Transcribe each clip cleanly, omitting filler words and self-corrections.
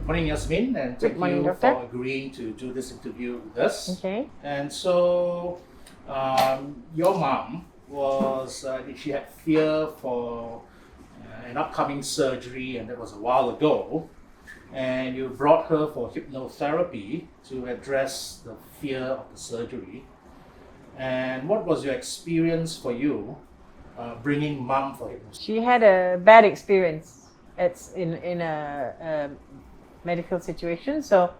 Morning, Yasmin, and thank morning, you doctor. for agreeing to do this interview with us. Okay. And so, your mom she had fear for an upcoming surgery, and that was a while ago. And you brought her for hypnotherapy to address the fear of the surgery. And what was your experience for you bringing mom for hypnosis? She had a bad experience. It's in a medical situation, so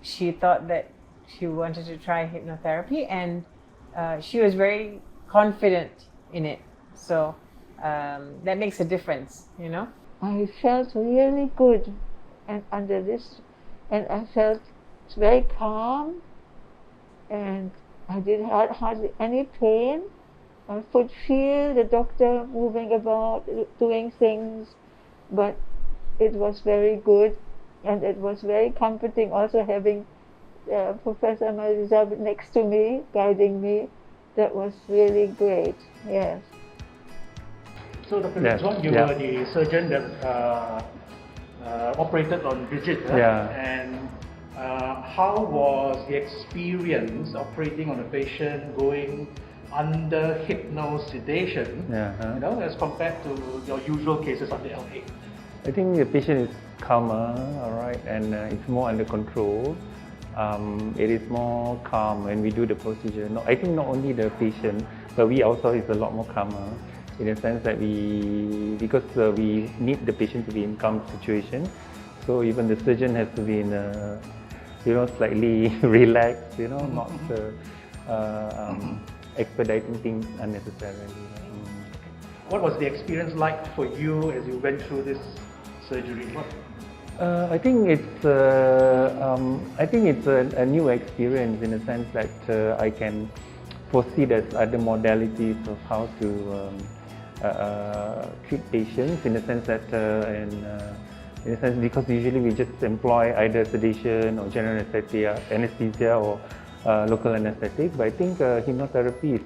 she thought that she wanted to try hypnotherapy, and she was very confident in it. So that makes a difference, you know. I felt really good and under this, and I felt very calm, and I didn't have hardly any pain. I could feel the doctor moving about, doing things, but it was very good, and it was very comforting also having Professor Marisa next to me, guiding me. That was really great, yes. So, Dr. Bridgette, you were the surgeon that operated on Bridgette. And how was the experience operating on a patient going under hypno-sedation, you know, as compared to your usual cases on the LA? I think the patient is calmer, all right, and it's more under control. It is more calm when we do the procedure. No, I think not only the patient, but we also is a lot more calmer in the sense that because we need the patient to be in calm situation. So even the surgeon has to be in a, you know, slightly relaxed, you know, not expediting things unnecessarily. What was the experience like for you as you went through this surgery? I think it's a new experience in the sense that I can foresee there's other modalities of how to treat patients in the sense that in a sense, because usually we just employ either sedation or general anesthesia or local anesthetic, but I think hypnotherapy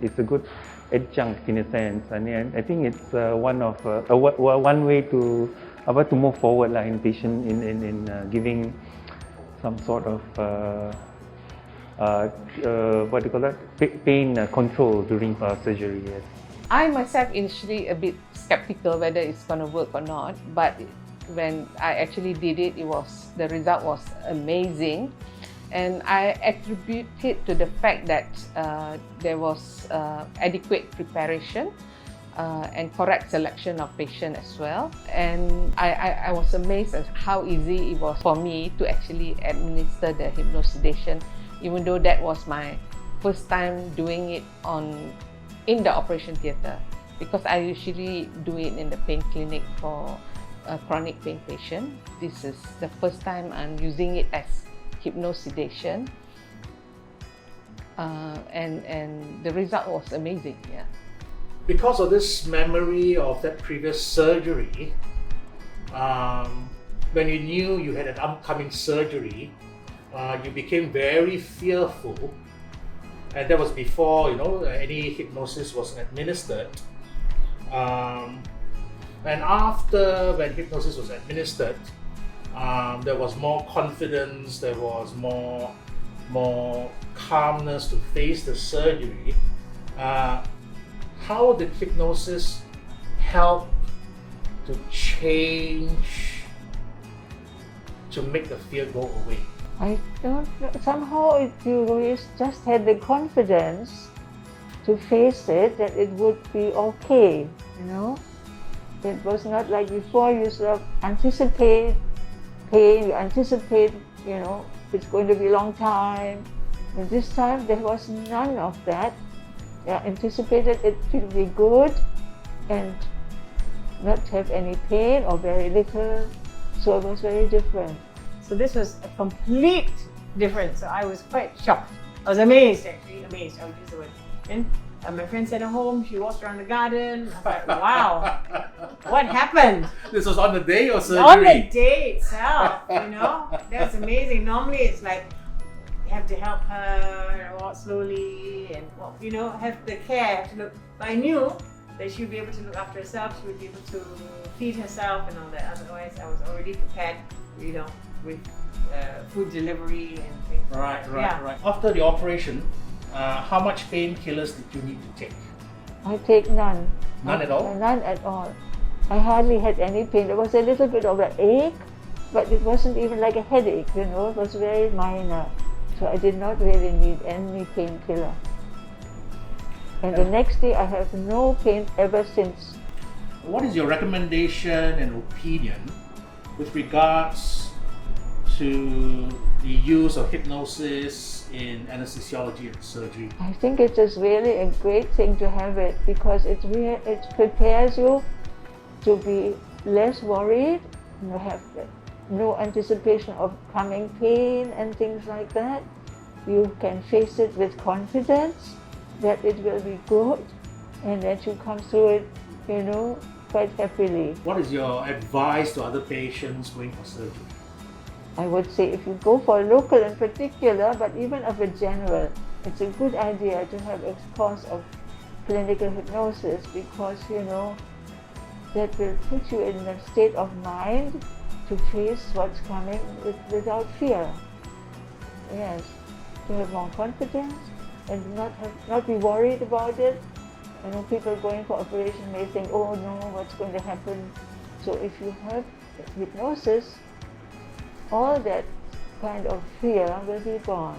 is a good adjunct in a sense, and I think it's one way to move forward in patient in giving some sort of what do you call that, pain control during surgery. Yes. I myself initially a bit skeptical whether it's going to work or not, but when I actually did it, the result was amazing. And I attribute it to the fact that there was adequate preparation and correct selection of patient as well. And I was amazed at how easy it was for me to actually administer the hypnosedation, even though that was my first time doing it in the operation theatre, because I usually do it in the pain clinic for a chronic pain patient. This is the first time I'm using it as hypnosedation, and the result was amazing. Yeah. Because of this memory of that previous surgery, when you knew you had an upcoming surgery, you became very fearful, and that was before any hypnosis was administered. And after, when hypnosis was administered, there was more confidence, there was more calmness to face the surgery. How did hypnosis help to change, to make the fear go away? I don't know, somehow you just had the confidence to face it, that it would be okay, you know. It was not like before you sort of anticipate pain, you anticipate, it's going to be a long time. And this time there was none of that. I anticipated it to be good and not have any pain or very little, so it was very different. So this was a complete difference. So I was quite shocked. I was amazed, actually, amazed. I would use the word. And my friend sat at home, she walked around the garden. I was like, wow, what happened? This was on the day of surgery? On the day itself, That's amazing. Normally it's like, you have to help her walk slowly and, have the care, have to look. But I knew that she'll be able to look after herself, she would be able to feed herself and all that. Otherwise, I was already prepared, with food delivery and things. Right. Yeah. After the operation, how much painkillers did you need to take? I take none. None at all? None at all. I hardly had any pain. There was a little bit of an ache, but it wasn't even like a headache, it was very minor. So I did not really need any painkiller. And the next day I have no pain ever since. What is your recommendation and opinion with regards to the use of hypnosis in anesthesiology and surgery? I think it is really a great thing to have it because it prepares you to be less worried, have no anticipation of coming pain and things like that. You can face it with confidence that it will be good and that you come through it, quite happily. What is your advice to other patients going for surgery? I would say if you go for local in particular, but even of a general, it's a good idea to have a course of clinical hypnosis because, that will put you in a state of mind to face what's coming without fear. Yes, to have more confidence and not be worried about it. People going for operation may think, oh no, what's going to happen? So if you have hypnosis, all that kind of fear will be gone.